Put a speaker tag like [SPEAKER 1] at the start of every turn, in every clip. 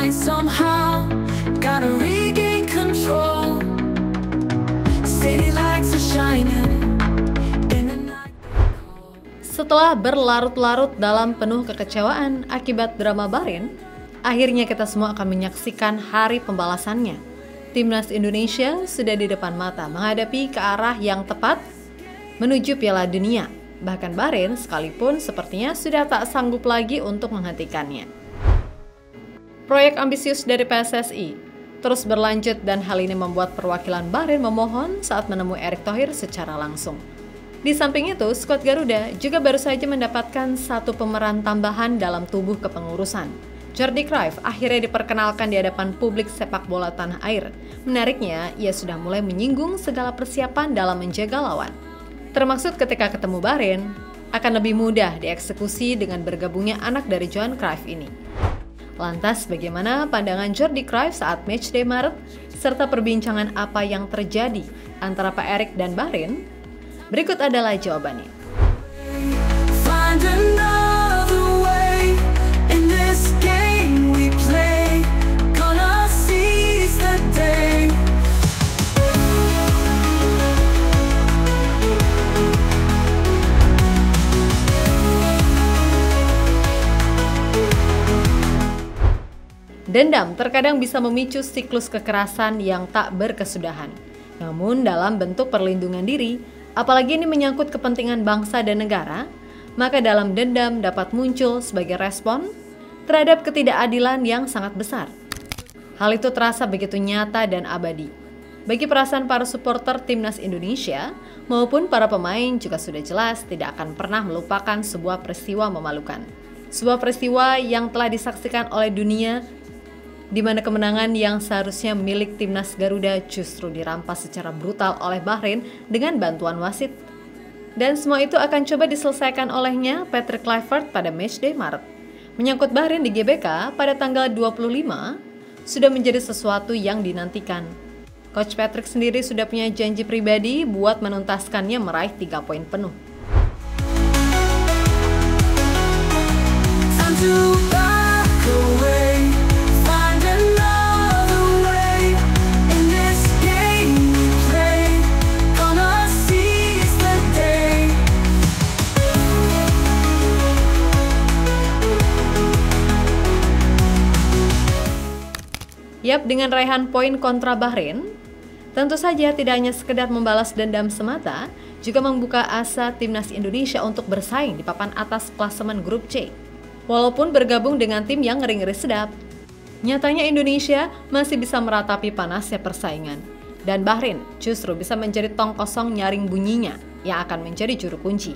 [SPEAKER 1] mind somehow. Gotta regain control. City lights are shining in the night.
[SPEAKER 2] Setelah berlarut-larut dalam penuh kekecewaan akibat drama Bahrain, akhirnya kita semua akan menyaksikan hari pembalasannya. Timnas Indonesia sudah di depan mata menghadapi ke arah yang tepat menuju Piala Dunia. Bahkan Bahrain sekalipun sepertinya sudah tak sanggup lagi untuk menghentikannya. Proyek ambisius dari PSSI terus berlanjut dan hal ini membuat perwakilan Bahrain memohon saat menemui Erick Thohir secara langsung. Di samping itu, skuad Garuda juga baru saja mendapatkan satu pemeran tambahan dalam tubuh kepengurusan. Jordi Cruyff akhirnya diperkenalkan di hadapan publik sepak bola tanah air. Menariknya, ia sudah mulai menyinggung segala persiapan dalam menjaga lawan. Termaksud ketika ketemu Bahrain, akan lebih mudah dieksekusi dengan bergabungnya anak dari Johan Cruyff ini. Lantas bagaimana pandangan Jordi Cruyff saat matchday Maret, serta perbincangan apa yang terjadi antara Pak Erick dan Bahrain? Berikut adalah jawabannya.
[SPEAKER 1] Find another way in this game we play. Gonna seize the day.
[SPEAKER 2] Dendam terkadang bisa memicu siklus kekerasan yang tak berkesudahan. Namun dalam bentuk perlindungan diri, apalagi ini menyangkut kepentingan bangsa dan negara, maka dalam dendam dapat muncul sebagai respon terhadap ketidakadilan yang sangat besar. Hal itu terasa begitu nyata dan abadi. Bagi perasaan para supporter Timnas Indonesia maupun para pemain juga sudah jelas tidak akan pernah melupakan sebuah peristiwa memalukan. Sebuah peristiwa yang telah disaksikan oleh dunia, di mana kemenangan yang seharusnya milik Timnas Garuda justru dirampas secara brutal oleh Bahrain dengan bantuan wasit. Dan semua itu akan coba diselesaikan olehnya Patrick Kluivert pada matchday Maret. Menyangkut Bahrain di GBK pada tanggal 25 sudah menjadi sesuatu yang dinantikan. Coach Patrick sendiri sudah punya janji pribadi buat menuntaskannya meraih 3 poin penuh.
[SPEAKER 1] Time to back away. Find another way in this game we play. Gonna seize the day.
[SPEAKER 2] Yap, dengan raihan poin kontra Bahrain, tentu saja tidak hanya sekedar membalas dendam semata, juga membuka asa Timnas Indonesia untuk bersaing di papan atas klasemen grup C. Walaupun bergabung dengan tim yang ngeri-ngeri sedap, nyatanya Indonesia masih bisa meratapi panasnya persaingan. Dan Bahrain justru bisa menjadi tong kosong nyaring bunyinya yang akan menjadi juru kunci.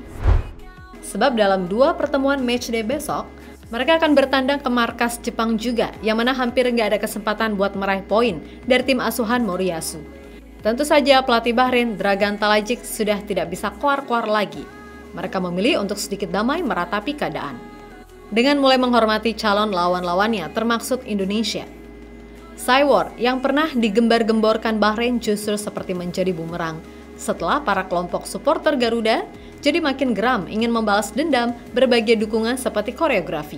[SPEAKER 2] Sebab dalam 2 pertemuan matchday besok, mereka akan bertandang ke markas Jepang juga, yang mana hampir nggak ada kesempatan buat meraih poin dari tim asuhan Moriyasu. Tentu saja pelatih Bahrain, Dragan Talajic, sudah tidak bisa kuar-kuar lagi. Mereka memilih untuk sedikit damai meratapi keadaan, dengan mulai menghormati calon lawan-lawannya, termaksud Indonesia. Cywar yang pernah digembar-gemborkan Bahrain justru seperti menjadi bumerang setelah para kelompok supporter Garuda jadi makin geram ingin membalas dendam berbagai dukungan seperti koreografi.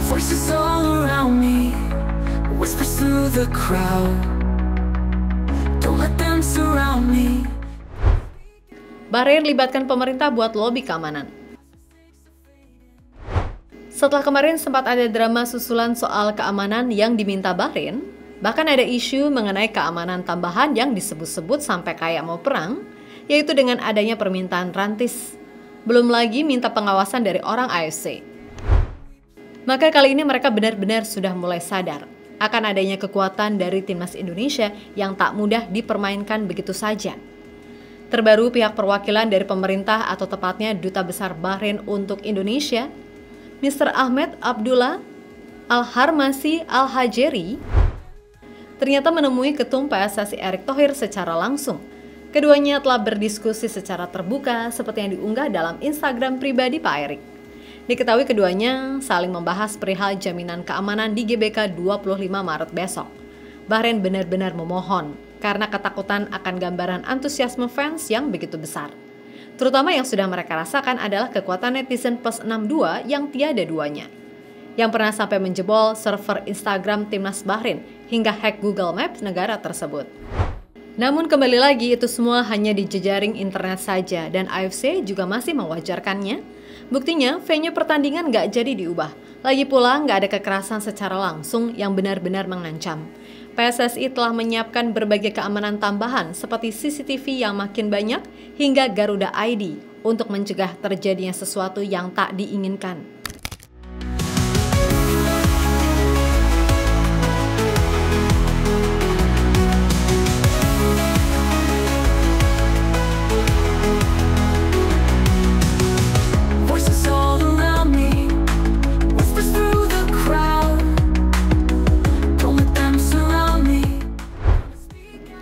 [SPEAKER 1] Voices all around me, whispers through the crowd. Don't let them surround me.
[SPEAKER 2] Bahrain libatkan pemerintah buat lobi keamanan. Setelah kemarin sempat ada drama susulan soal keamanan yang diminta Bahrain, bahkan ada isu mengenai keamanan tambahan yang disebut-sebut sampai kayak mau perang, yaitu dengan adanya permintaan rantis. Belum lagi minta pengawasan dari orang AFC. Maka kali ini mereka benar-benar sudah mulai sadar akan adanya kekuatan dari Timnas Indonesia yang tak mudah dipermainkan begitu saja. Terbaru pihak perwakilan dari pemerintah atau tepatnya Duta Besar Bahrain untuk Indonesia, Mr. Ahmed Abdullah Al-Harmasi Al-Hajeri, ternyata menemui Ketum PSSI Erick Thohir secara langsung. Keduanya telah berdiskusi secara terbuka seperti yang diunggah dalam Instagram pribadi Pak Erick. Diketahui keduanya saling membahas perihal jaminan keamanan di GBK 25 Maret besok. Bahrain benar-benar memohon karena ketakutan akan gambaran antusiasme fans yang begitu besar. Terutama yang sudah mereka rasakan adalah kekuatan netizen plus 62 yang tiada duanya. Yang pernah sampai menjebol server Instagram Timnas Bahrain hingga hack Google Maps negara tersebut. Namun kembali lagi itu semua hanya di jejaring internet saja dan AFC juga masih mewajarkannya. Buktinya venue pertandingan nggak jadi diubah. Lagi pula nggak ada kekerasan secara langsung yang benar-benar mengancam. PSSI telah menyiapkan berbagai keamanan tambahan seperti CCTV yang makin banyak hingga Garuda ID untuk mencegah terjadinya sesuatu yang tak diinginkan.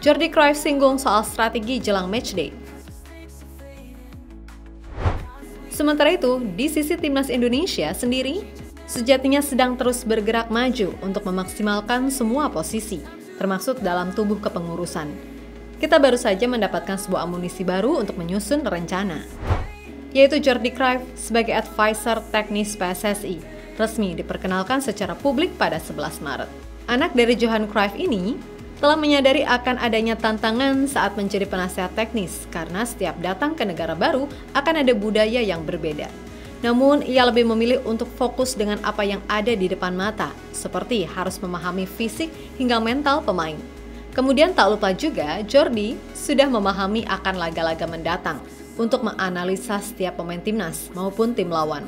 [SPEAKER 2] Jordi Cruyff singgung soal strategi jelang matchday. Sementara itu, di sisi timnas Indonesia sendiri, sejatinya sedang terus bergerak maju untuk memaksimalkan semua posisi, termasuk dalam tubuh kepengurusan. Kita baru saja mendapatkan sebuah amunisi baru untuk menyusun rencana, yaitu Jordi Cruyff sebagai advisor teknis PSSI, resmi diperkenalkan secara publik pada 11 Maret. Anak dari Johan Cruyff ini telah menyadari akan adanya tantangan saat menjadi penasihat teknis karena setiap datang ke negara baru akan ada budaya yang berbeda. Namun, ia lebih memilih untuk fokus dengan apa yang ada di depan mata, seperti harus memahami fisik hingga mental pemain. Kemudian tak lupa juga, Jordi sudah memahami akan laga-laga mendatang untuk menganalisa setiap pemain timnas maupun tim lawan.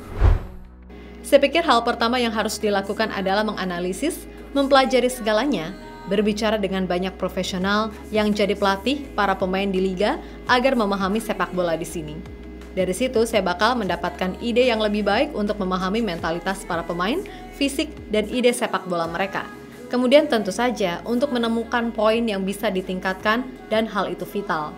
[SPEAKER 2] Saya pikir hal pertama yang harus dilakukan adalah menganalisis, mempelajari segalanya, berbicara dengan banyak profesional yang jadi pelatih para pemain di liga agar memahami sepak bola di sini. Dari situ saya bakal mendapatkan ide yang lebih baik untuk memahami mentalitas para pemain, fisik, dan ide sepak bola mereka. Kemudian tentu saja untuk menemukan poin yang bisa ditingkatkan dan hal itu vital.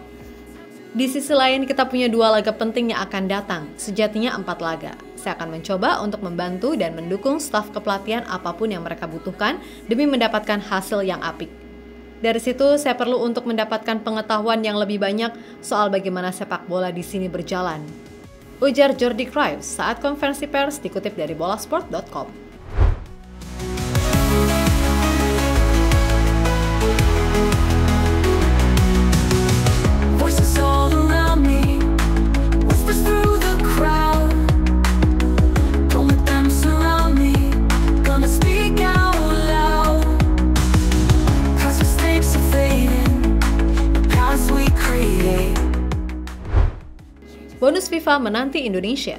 [SPEAKER 2] Di sisi lain kita punya 2 laga penting yang akan datang, sejatinya 4 laga. Saya akan mencoba untuk membantu dan mendukung staf kepelatihan apapun yang mereka butuhkan demi mendapatkan hasil yang apik. Dari situ saya perlu untuk mendapatkan pengetahuan yang lebih banyak soal bagaimana sepak bola di sini berjalan. Ujar Jordi Cruyff saat konferensi pers dikutip dari bolasport.com. Bonus FIFA menanti Indonesia.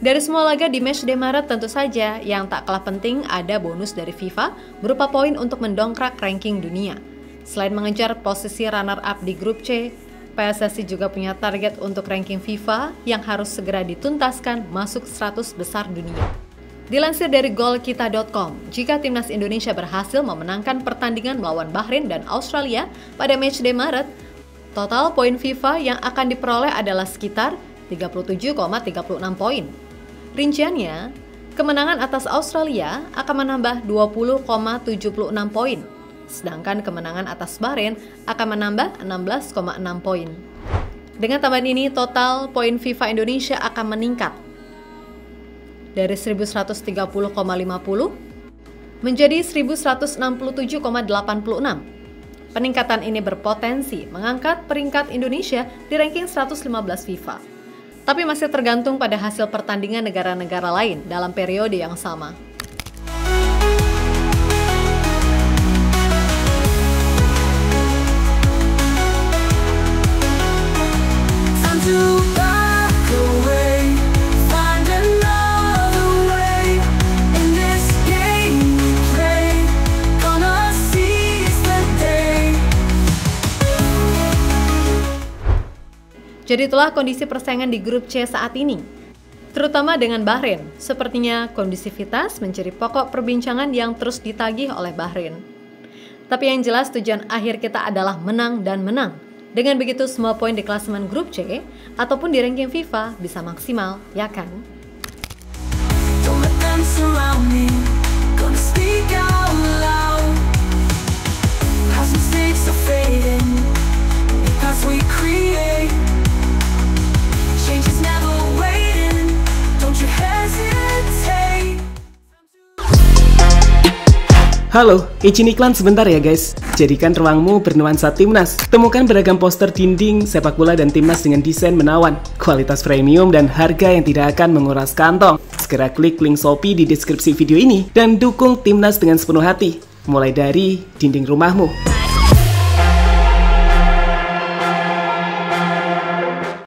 [SPEAKER 2] Dari semua laga di matchday Maret tentu saja yang tak kalah penting ada bonus dari FIFA berupa poin untuk mendongkrak ranking dunia. Selain mengejar posisi runner-up di grup C, PSSI juga punya target untuk ranking FIFA yang harus segera dituntaskan masuk 100 besar dunia. Dilansir dari golkita.com, jika timnas Indonesia berhasil memenangkan pertandingan melawan Bahrain dan Australia pada matchday Maret, total poin FIFA yang akan diperoleh adalah sekitar 37,36 poin. Rinciannya, kemenangan atas Australia akan menambah 20,76 poin, sedangkan kemenangan atas Bahrain akan menambah 16,6 poin. Dengan tambahan ini, total poin FIFA Indonesia akan meningkat dari 1130,50 menjadi 1167,86. Peningkatan ini berpotensi mengangkat peringkat Indonesia di ranking 115 FIFA. Tapi masih tergantung pada hasil pertandingan negara-negara lain dalam periode yang sama. Jadi itulah kondisi persaingan di grup C saat ini, terutama dengan Bahrain. Sepertinya kondisivitas menjadi pokok perbincangan yang terus ditagih oleh Bahrain. Tapi yang jelas tujuan akhir kita adalah menang dan menang. Dengan begitu semua poin di klasemen grup C ataupun di ranking FIFA bisa maksimal, ya kan?
[SPEAKER 1] Don't let them surround me. Gonna speak out loud. Past mistakes are fading because we create. Change is never waiting. Don't you hesitate.
[SPEAKER 3] Halo, izin iklan sebentar ya guys. Jadikan ruangmu bernuansa Timnas. Temukan beragam poster dinding, sepak bola dan Timnas dengan desain menawan, kualitas premium dan harga yang tidak akan menguras kantong. Segera klik link Shopee di deskripsi video ini dan dukung Timnas dengan sepenuh hati. Mulai dari dinding rumahmu.